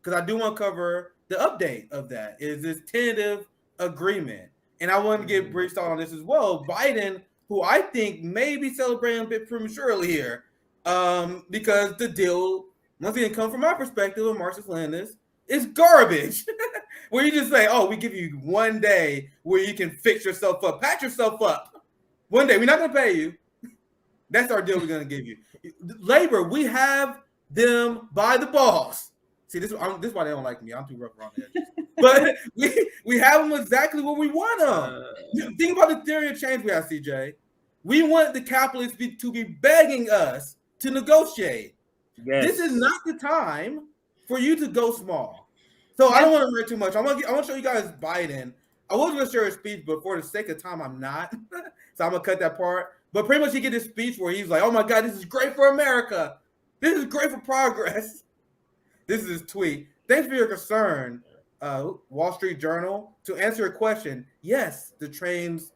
because I do want to cover the update of that. Is this tentative agreement? And I want to get briefed on this as well. Biden, who I think may be celebrating a bit prematurely here, because the deal, once again, come from my perspective of Marxist Leninist, is garbage. Where you just say, oh, we give you 1 day where you can fix yourself up, patch yourself up. 1 day, we're not going to pay you. That's our deal we're going to give you. Labor, we have them by the balls. See, this is why they don't like me. I'm too rough around the edges. But we have them exactly what we want them. Think about the theory of change we have, CJ. We want the capitalists to be begging us to negotiate. Yes. This is not the time for you to go small. So I don't want to read too much. I want to show you guys Biden. I was going to share his speech, but for the sake of time, I'm not. So I'm going to cut that part. But pretty much he get this speech where he's like, oh my God, this is great for America. This is great for progress. This is his tweet. Thanks for your concern, Wall Street Journal. To answer your question, yes, the trains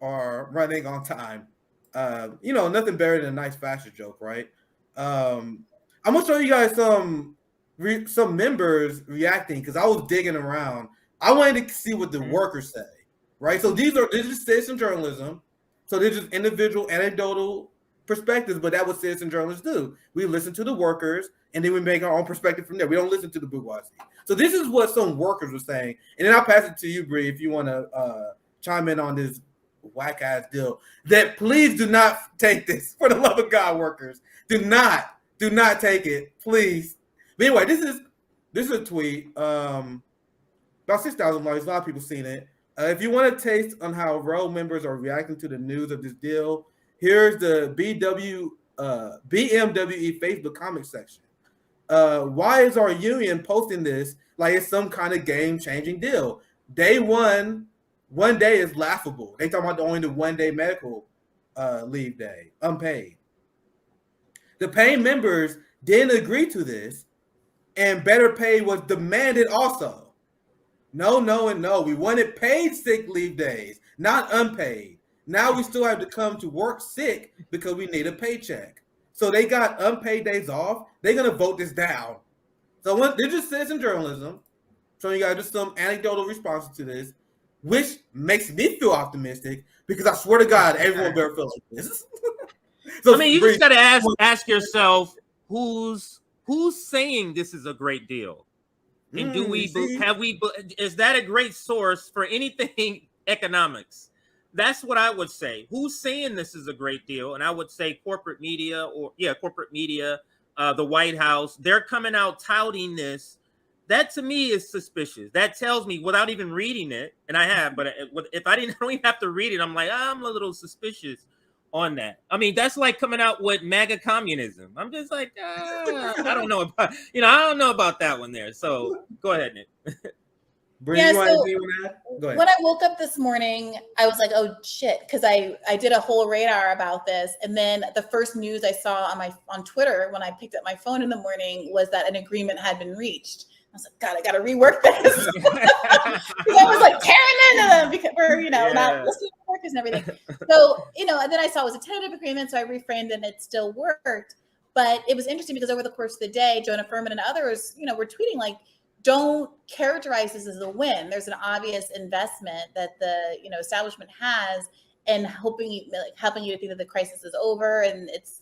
are running on time. Nothing better than a nice fashion joke, right? I'm going to show you guys some members reacting because I was digging around. I wanted to see what the workers say, right? So this is citizen journalism. So they're just individual anecdotal perspectives, but that's what citizen journalists do. We listen to the workers, and then we make our own perspective from there. We don't listen to the bourgeoisie. So this is what some workers were saying. And then I'll pass it to you, Bree, if you want to chime in on this whack-ass deal. That please do not take this. For the love of God, workers. Do not take it, please. But anyway, this is a tweet. About 6,000 likes. A lot of people seen it. If you want a taste on how row members are reacting to the news of this deal, here's the BMWE Facebook comment section. Why is our union posting this like it's some kind of game-changing deal? Day one day is laughable. They talking about only the 1 day medical leave day, unpaid. The paying members didn't agree to this, and better pay was demanded also. No, and no. We wanted paid sick leave days, not unpaid. Now we still have to come to work sick because we need a paycheck. So they got unpaid days off. They're going to vote this down. So they're just citizen journalism. So you got just some anecdotal responses to this, which makes me feel optimistic because I swear to God, everyone better feel like this. So you just got to ask yourself who's saying this is a great deal. And is that a great source for anything economics? That's what I would say. Who's saying this is a great deal? And I would say corporate media, the White House. They're coming out touting this. That to me is suspicious. That tells me without even reading it, and I have, but if I don't even have to read it, I'm like, I'm a little suspicious on that. I mean, that's like coming out with MAGA communism. I'm just like, I don't know about, I don't know about that one there. So go ahead, Nick. Bree, when I woke up this morning, I was like, oh shit, because I did a whole radar about this. And then the first news I saw on Twitter when I picked up my phone in the morning was that an agreement had been reached. I was like, God, I got to rework this. I was like tearing into them because we're, not listening to workers and everything. So, and then I saw it was a tentative agreement. So I reframed it and it still worked. But it was interesting because over the course of the day, Jonah Furman and others, were tweeting like, don't characterize this as a win. There's an obvious investment that the, establishment has in helping you to think that the crisis is over. And it's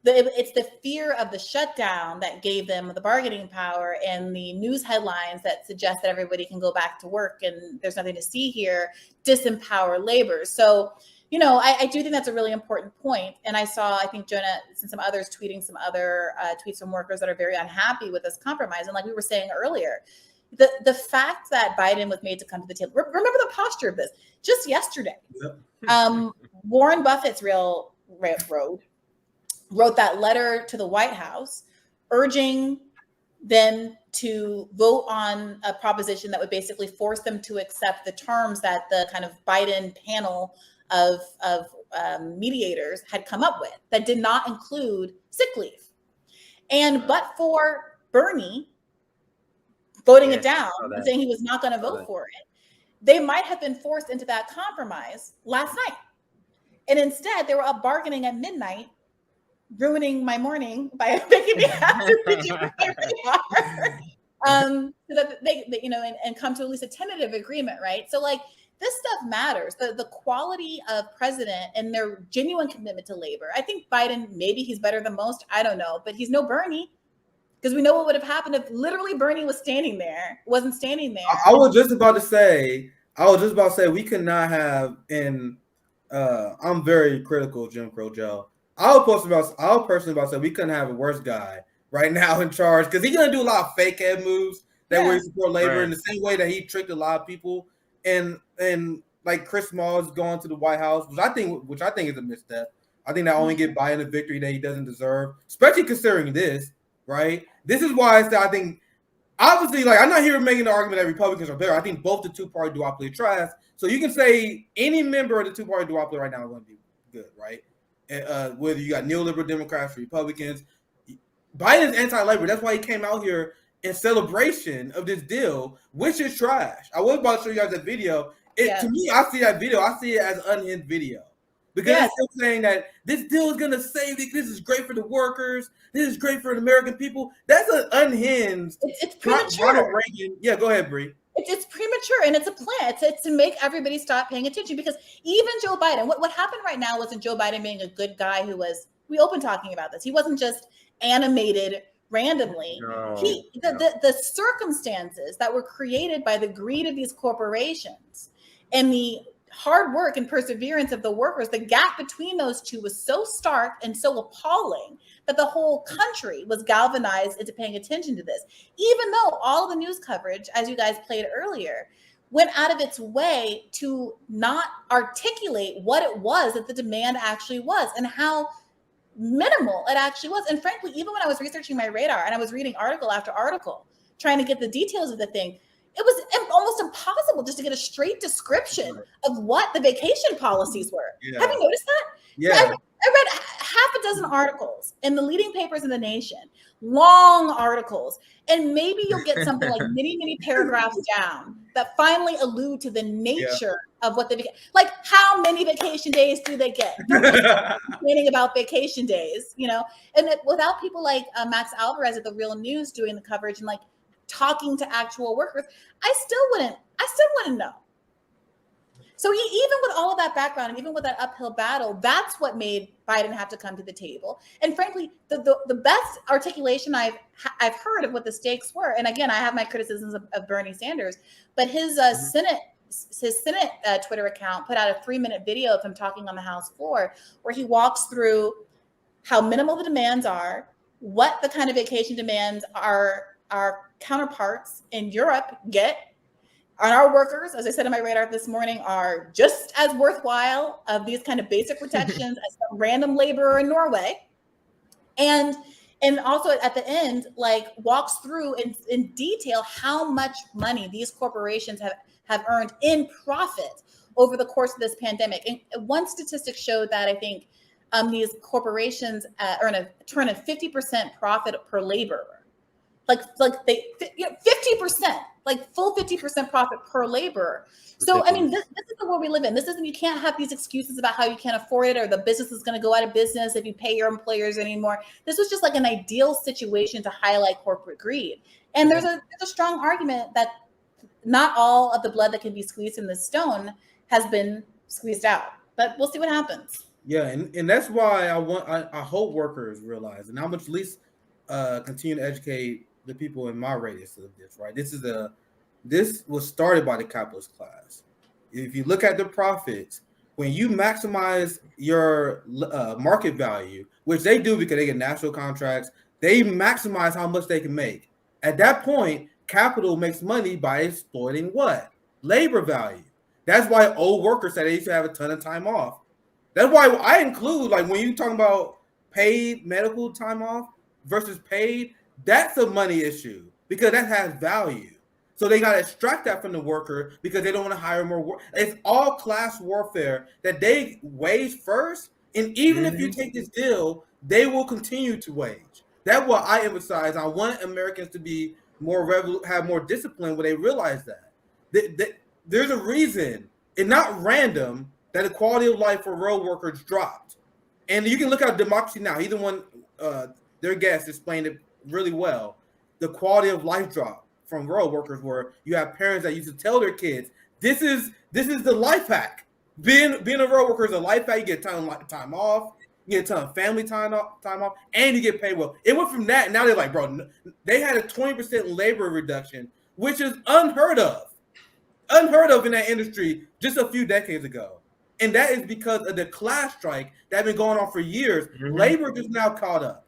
the fear of the shutdown that gave them the bargaining power, and the news headlines that suggest that everybody can go back to work and there's nothing to see here disempower labor. So, I do think that's a really important point. And I think Jonah and some others tweeting some other tweets from workers that are very unhappy with this compromise. And like we were saying earlier, the fact that Biden was made to come to the table, remember the posture of this just yesterday. Warren Buffett's wrote that letter to the White House urging them to vote on a proposition that would basically force them to accept the terms that the kind of Biden panel of mediators had come up with that did not include sick leave. But for Bernie voting it down and saying he was not going to vote for it, they might have been forced into that compromise last night. And instead, they were up bargaining at midnight ruining my morning by making me have to reach my radar. So that they and come to at least a tentative agreement, right? So like this stuff matters. The quality of president and their genuine commitment to labor. I think Biden, maybe he's better than most. I don't know, but he's no Bernie, because we know what would have happened if literally Bernie wasn't standing there. I was just about to say we cannot have I'm very critical of Jim Crow Joe. I'll personally about to say we couldn't have a worse guy right now in charge, because he's gonna do a lot of fake head moves that will support labor in the same way that he tricked a lot of people. And like Chris Smalls going to the White House, which I think is a misstep. I think that only get Biden a victory that he doesn't deserve, especially considering this, right? This is why I think, obviously, like, I'm not here making the argument that Republicans are better. I think both the two-party duopoly are trash. So you can say any member of the two-party duopoly right now is going to be good, right? Whether you got neoliberal Democrats or Republicans. Biden's anti-labor. That's why he came out here in celebration of this deal, which is trash. I was about to show you guys that video. To me, I see that video. I see it as an unhinged video. Because it's still saying that this deal is going to save it. This is great for the workers. This is great for the American people. That's an unhinged. It's premature. Yeah, go ahead, Bree. It's premature, and it's a plan. It's to make everybody stop paying attention, because even Joe Biden, what happened right now wasn't Joe Biden being a good guy we open talking about this. He wasn't just animated randomly. The circumstances that were created by the greed of these corporations and the hard work and perseverance of the workers, the gap between those two was so stark and so appalling that the whole country was galvanized into paying attention to this, even though all the news coverage, as you guys played earlier, went out of its way to not articulate what it was that the demand actually was and how minimal it actually was. And frankly, even when I was researching my radar and I was reading article after article, trying to get the details of the thing, it was almost impossible just to get a straight description of what the vacation policies were. Have you noticed that? Yeah. I read half a dozen articles in the leading papers in the nation, long articles, and maybe you'll get something like many paragraphs down that finally allude to the nature of what like how many vacation days do they get? Complaining about vacation days, and without people like Max Alvarez at the Real News doing the coverage and like talking to actual workers, I still wouldn't know. So even with all of that background and even with that uphill battle, that's what made Biden have to come to the table. And frankly, the best articulation I've heard of what the stakes were, and again, I have my criticisms of Bernie Sanders, but his Senate Twitter account put out a 3-minute video of him talking on the House floor where he walks through how minimal the demands are, what the kind of vacation demands our counterparts in Europe get, and our workers, as I said in my radar this morning, are just as worthwhile of these kind of basic protections as some random laborer in Norway. And also at the end, like walks through in detail how much money these corporations have earned in profit over the course of this pandemic. And one statistic showed that I think these corporations turn a 50% profit per laborer. Like they 50%, like full 50% profit per laborer. So I mean, this is the world we live in. You can't have these excuses about how you can't afford it or the business is going to go out of business if you pay your employers anymore. This was just like an ideal situation to highlight corporate greed. And there's a strong argument that not all of the blood that can be squeezed in the stone has been squeezed out, but we'll see what happens. Yeah, and that's why I hope workers realize, and I'm at least continue to educate the people in my radius of this, right? This was started by the capitalist class. If you look at the profits, when you maximize your market value, which they do because they get national contracts, they maximize how much they can make. At that point, capital makes money by exploiting what? Labor value. That's why old workers say they used to have a ton of time off. That's why I include, like, when you talk about paid medical time off versus paid, that's a money issue because that has value. So they got to extract that from the worker because they don't want to hire more work. It's all class warfare that they wage first. And even if you take this deal, they will continue to wage. That's what I emphasize. I want Americans to be have more discipline when they realize that. There's a reason, and not random, that the quality of life for road workers dropped. And you can look at democracy now. He's the one their guests explained it really well. The quality of life drop from road workers, where you have parents that used to tell their kids, "This is the life hack. Being a road worker is a life hack. You get time off, you get a ton of family time off, and you get paid well." It went from that, and now they're like, bro, they had a 20% labor reduction, which is unheard of in that industry just a few decades ago. And that is because of the class strike that had been going on for years. Mm-hmm. Labor just now caught up.